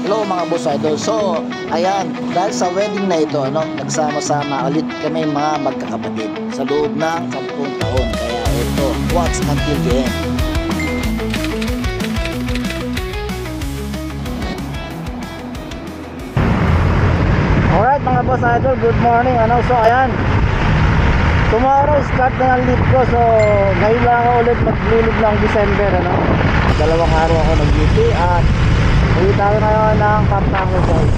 Hello mga boss idol. So, ayan, dahil sa wedding na ito, nagsama-sama ulit kami mga magkakapatid sa loob ng 10 taon. Kaya ito, watch until the end. Alright mga boss idol, good morning. So, ayan, tomorrow start na yung leave ko. So, ngayon lang ako ulit maglilib ng December. Dalawang araw ako nag-duty at uwi tayo ngayon ng Pampanga guys.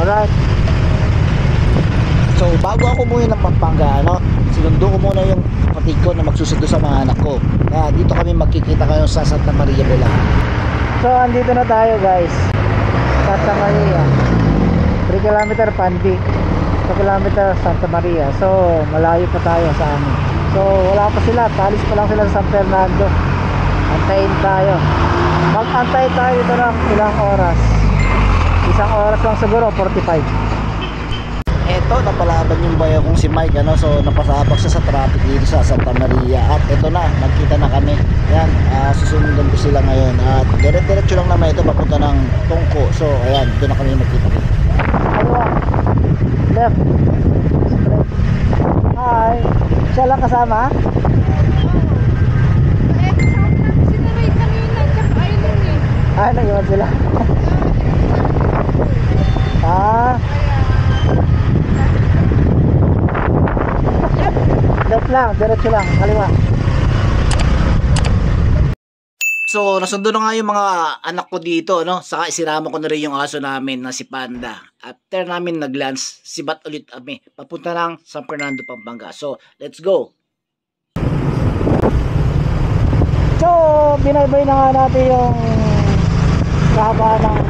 Alright. So bago ako umuwi ng Pampanga, sinundo ko muna yung kapatid ko na magsusundo sa mga anak ko. Kaya dito kami magkikita ngayon sa Santa Maria, Bulacan. So andito na tayo guys, Santa Maria. 3 kilometer Pandi, 2 kilometer Santa Maria. So malayo pa tayo sa amin. So wala pa sila, talis pa lang sila sa San Fernando. Antayin tayo. Mag-antay tayo dito ng ilang oras. Isang oras lang siguro, 45. Eto, napalaban yung bayo kong si Mike, so napasabak siya sa traffic dito sa Santa Maria. At eto na, nagkita na kami. Yan, susundan ko sila ngayon. At dire-diretso lang naman ito, papunta ng Tungko. So, ayan, dito na kami magkita. Kaliwa, left, straight. Hi, siya lang kasama? Ay, nag-iwan sila. Left lang, diretso lang, kaliwa. So, nasundo na nga yung mga anak ko dito, Saka isinama ko na rin yung aso namin na si Panda. After namin nag-lunch, sibat ulit kami. Papunta ng San Fernando, Pampanga. So, let's go! So, binaybay na nga natin yung haba ng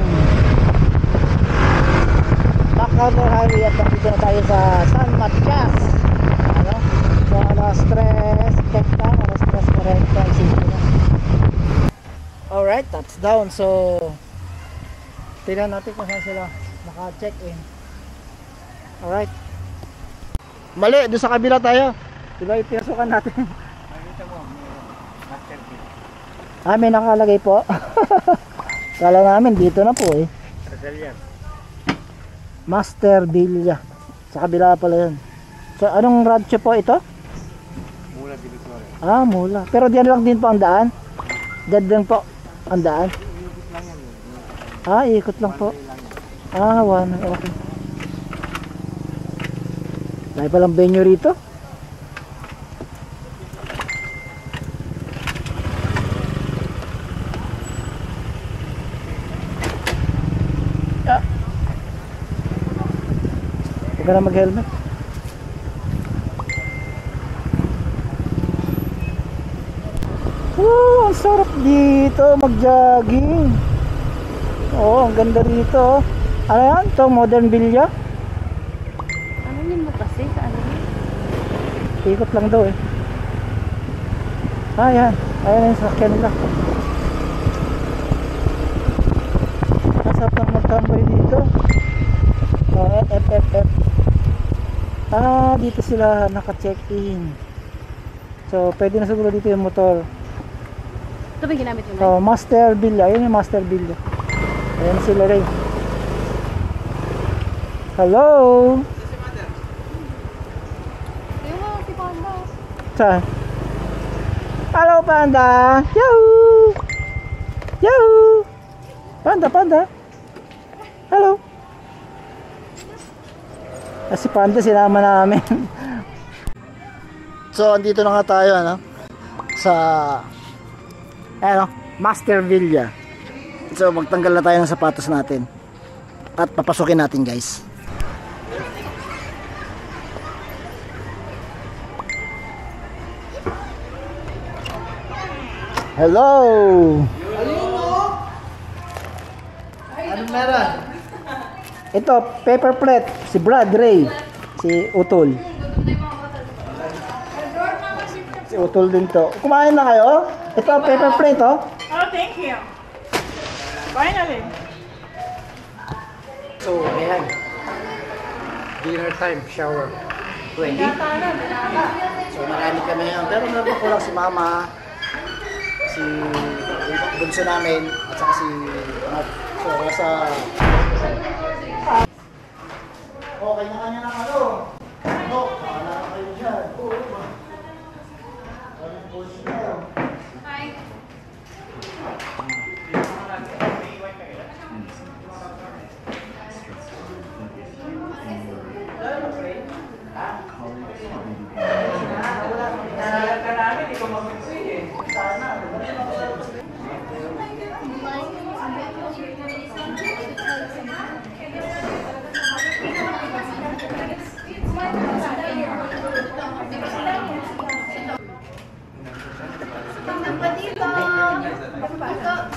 Bacolod Highway at nandito na tayo sa San Matias. So alas 3:40, alas 3:40. Alright, touchdown. So tingnan natin kung saan sila naka-check in. Alright, mali, doon sa kabila tayo. Diba ipinasukan natin? Makikita mo, Master Bill. May nakalagay po. Kala namin dito na po Master Villa. Sa kabila pala yan. So anong radyo po ito? Mula Divisoria. Mula. Pero diyan lang din po ang daan? Diyan din po ang daan? Ikot lang yan. Ikot lang po. One way, okay. Dahil palang venue rito. Huwag ka na mag-helmet. Ang sarap dito mag-jogging. Ang ganda rito. Ano yan? Ito, Modern Villa. Ano yun mo kasi? Saan yun? Ikot lang daw yan. Ayan yung sakyan nila. Ang sarap lang magtambay dito. FFF. Dito sila naka-check-in. So, pwede na siguro dito yung motor. Ito ba ginamit mo? Master Villa. Ayun yung Master Villa. Ayan sila rin. Hello! Ayun mo, si Panda. Saan? Hello, Panda! Yahoo! Yahoo! Panda! Hello! Si Panda sinama namin. So andito na nga tayo sa Master Villa. So magtanggal na tayo ng sapatos natin at papasukin natin guys. Hello. Ano meron? Ito, paper plate, si Brad Ray, si Utol. Si Utol din to. Kumain na kayo? Ito, paper plate, Oh, thank you. Finally. So, ayan. Dinner time, shower. 20. So, marami kami ngayon. Pero meron pa ko lang si Mama, si bunso namin at saka si Mark. So, nasa... Okay na kanya ng ano? Ano? Wala na kayo dyan. Anong pulse nyo? Hi.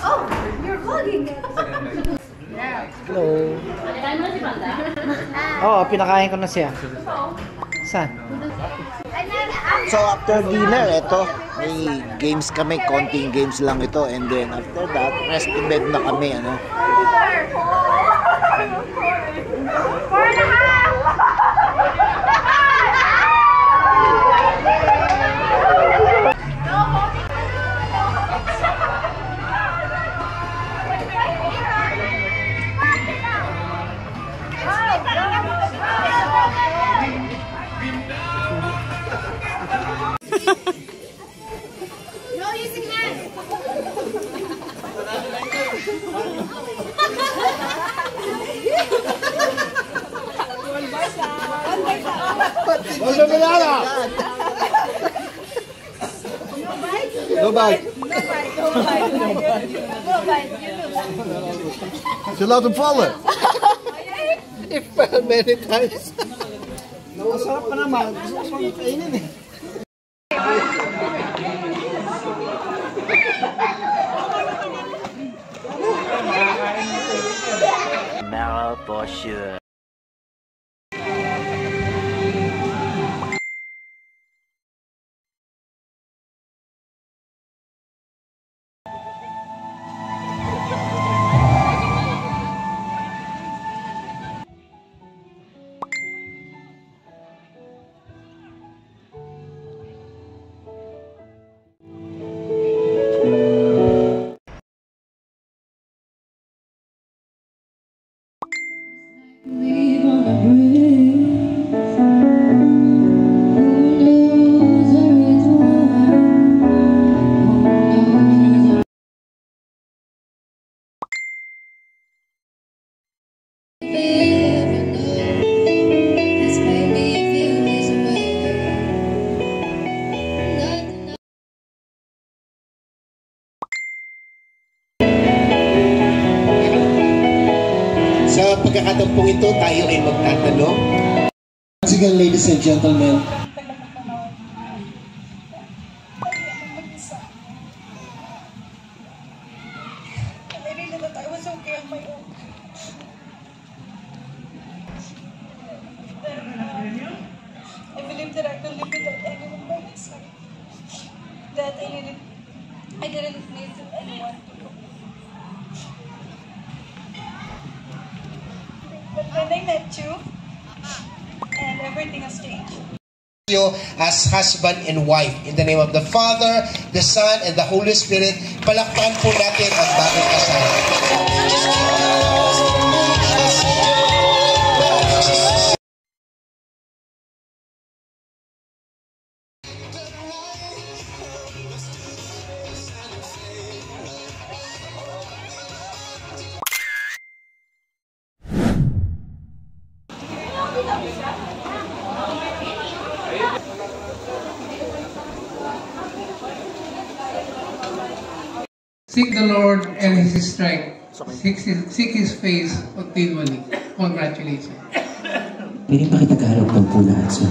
Oh, you're vlogging. Hello. Oo, pinakain ko na siya. Saan? So after dinner, ito, may games kami, konting games lang ito. And then after that, rest in bed na kami, ano. 4.5. No using that. Wala banana! No bite. She let him fall it. He fell many times. Masarap pa naman. Gusto ko kainin eh. Marrow for sure. Sa pagkakataon pong ito, tayo ay magtatanong. Once again, ladies and gentlemen, I really thought I was okay on my own. I believe that I could live without anyone by my side. That I didn't need anyone to go. But when I met you, and everything has changed. you as husband and wife. In the name of the Father, the Son, and the Holy Spirit, palakpakan po natin ang bagong kasal. Seek the Lord and His strength. Seek His face continually. Congratulations. Pwede pakitagalog daw po lahat, sir.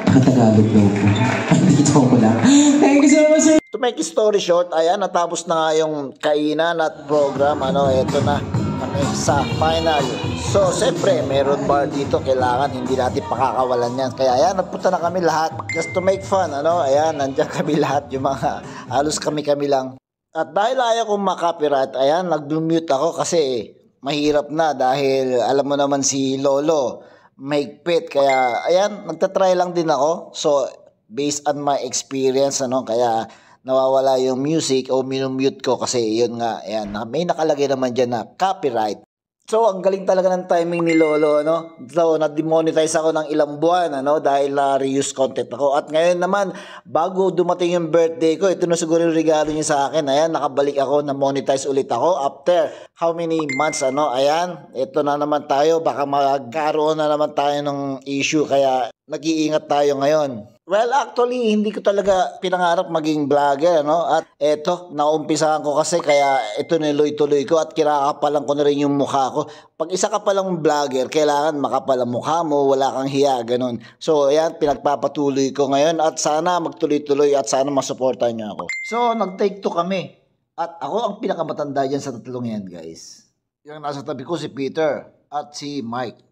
Pakitagalog daw po. Ay, dito ko lang. Thank you so much, sir. To make story short, ayan, natapos na nga yung kainan at program, eto na, kami sa final. So, siyempre, meron bar dito, kailangan, hindi natin pakakawalan yan. Kaya, ayan, napunta na kami lahat, just to make fun, ayan, nandiyan kami lahat, yung mga, halos kami lang. At dahil ayaw kong makapiright, ayan, nag-mute ako kasi mahirap na dahil alam mo naman si Lolo, mahigpit. Kaya, ayan, nagtatry lang din ako. So, based on my experience, kaya nawawala yung music o minumute ko kasi yun nga, ayan, may nakalagay naman dyan na copyright. So, ang galing talaga ng timing ni Lolo, ano? So, na-demonetize ako ng ilang buwan, ano? Dahil na-reuse content ako. At ngayon naman, bago dumating yung birthday ko, ito na siguro yung regalo niya sa akin. Ayan, nakabalik ako, na-monetize ulit ako after how many months, ano? Ayan, ito na naman tayo. Baka magkaroon na naman tayo ng issue, kaya nag-iingat tayo ngayon. Well, actually, hindi ko talaga pinangarap maging vlogger, no? At eto, naumpisahan ko kasi kaya ito niluy-tuloy ko at kinakapalan ko na rin yung mukha ko. Pag isa ka palang vlogger, kailangan makapal ang mukha mo, wala kang hiya, ganun. So, ayan, pinagpapatuloy ko ngayon at sana magtuloy-tuloy at sana masuportahan niyo ako. So, nag-take 2 kami. At ako ang pinakamatanda dyan sa tatlong yan, guys. Yung nasa tabi ko si Peter at si Mike.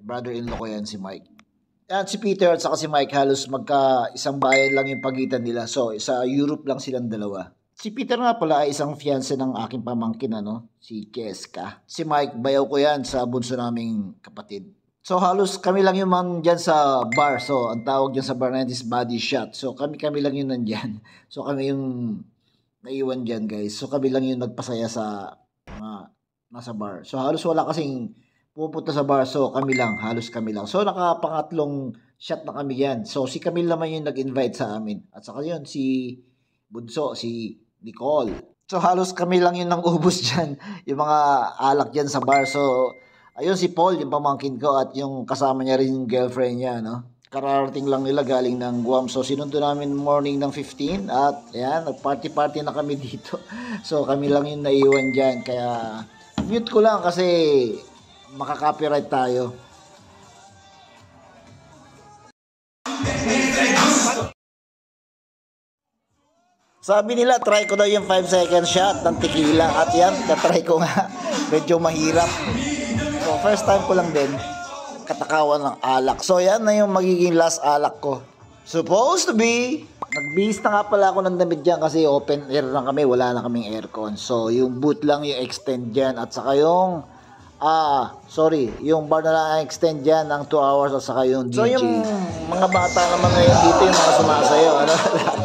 Brother-in-law ko yan si Mike. At si Peter at saka si Mike halos magka isang bayan lang yung pagitan nila. So, sa Europe lang silang dalawa. Si Peter nga pala ay isang fiancé ng aking pamangkin, ano? Si Keska. Si Mike, bayaw ko yan sa bunso naming kapatid. So, halos kami lang yung man dyan sa bar. So, ang tawag dyan sa bar na is body shot. So, kami lang yun nandyan. So, kami yung naiwan dyan, guys. So, kami lang yung nagpasaya sa nasa bar. So, halos wala kasing pupunta sa bar, so kami lang, halos kami lang. So nakapangatlong shot na kami yan. So si Camille naman yung nag-invite sa amin. At saka yun, si Bunso, si Nicole. So halos kami lang yung nang-ubos dyan, yung mga alak dyan sa bar. So ayun si Paul, yung pamangkin ko at yung kasama niya rin yung girlfriend niya, no? Kararating lang nila galing ng Guam. So sinundo namin morning ng 15 at ayan, nag-party-party na kami dito. So kami lang yung naiwan dyan. Kaya mute ko lang kasi makaka-copyright tayo. Sabi nila, try ko daw yung 5-second shot ng tequila. At yan, na-try ko nga. Medyo mahirap. So, first time ko lang din katakawan ng alak. So, yan na yung magiging last alak ko. Supposed to be. Nagbihis na nga pala ako ng damit dyan kasi open air lang kami. Wala na kaming aircon. So, yung boot lang yung extend dyan. At saka yung yung bar na lang extend dyan ng 2 hours at saka yung DJ. So yung mga bata naman ngayon dito, yung mga sumasayo, ano,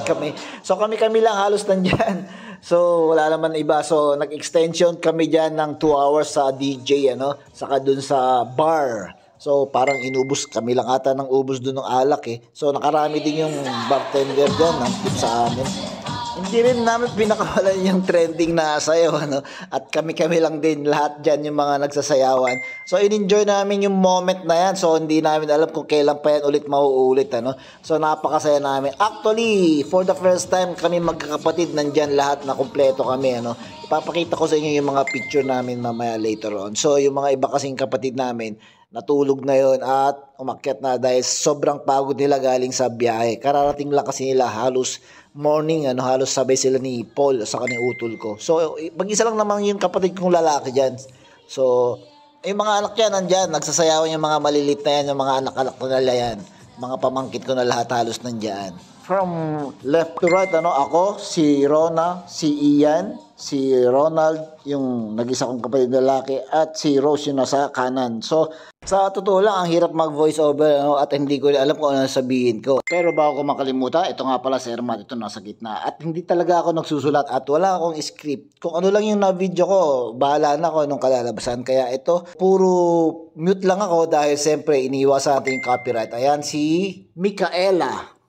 kami. So kami lang halos nandyan. So wala naman iba. So nag-extension kami dyan ng 2 hours sa DJ, ano, saka dun sa bar. So parang inubos, kami lang ata ng ubos dun ng alak eh. So nakarami din yung bartender dyan, nandun sa amin. Hindi rin namin pinakawalan yung trending na sayo, ano? At kami lang din, lahat dyan yung mga nagsasayawan. So, in-enjoy namin yung moment na yan. So, hindi namin alam kung kailan pa yan ulit mauulit, ano? So, napakasaya namin. Actually, for the first time, kami magkakapatid, nandyan lahat na kumpleto kami, ano? Ipapakita ko sa inyo yung mga picture namin mamaya later on. So, yung mga iba kasing kapatid namin, natulog na yon at umakyat na dahil sobrang pagod nila galing sa biyahe. Kararating lang kasi nila halos morning, ano, halos sabay sila ni Paul sa kanyang utol ko. So, mag-isa lang naman yung kapatid kong lalaki dyan. So, yung mga anak yan, nandyan, nagsasayawan yung mga malilit na yan, yung mga anak-anak ko nila yan. Mga pamangkit ko na lahat halos nandyan. From left to right, ano, ako, si Rona, si Ian, si Ronald, yung nag-isa kong kapatid lalaki, at si Rose yung nasa kanan. So, sa totoo lang, ang hirap mag-voice over, ano, at hindi ko alam kung ano sabihin ko. Pero bago ko makalimutan, ito nga pala si Ermat, ito nasa gitna. At hindi talaga ako nagsusulat at wala akong script. Kung ano lang yung na-video ko, bahala na ako nung kalalabasan. Kaya ito, puro mute lang ako dahil siyempre iniiwasan natin yung copyright. Ayan si Micaela.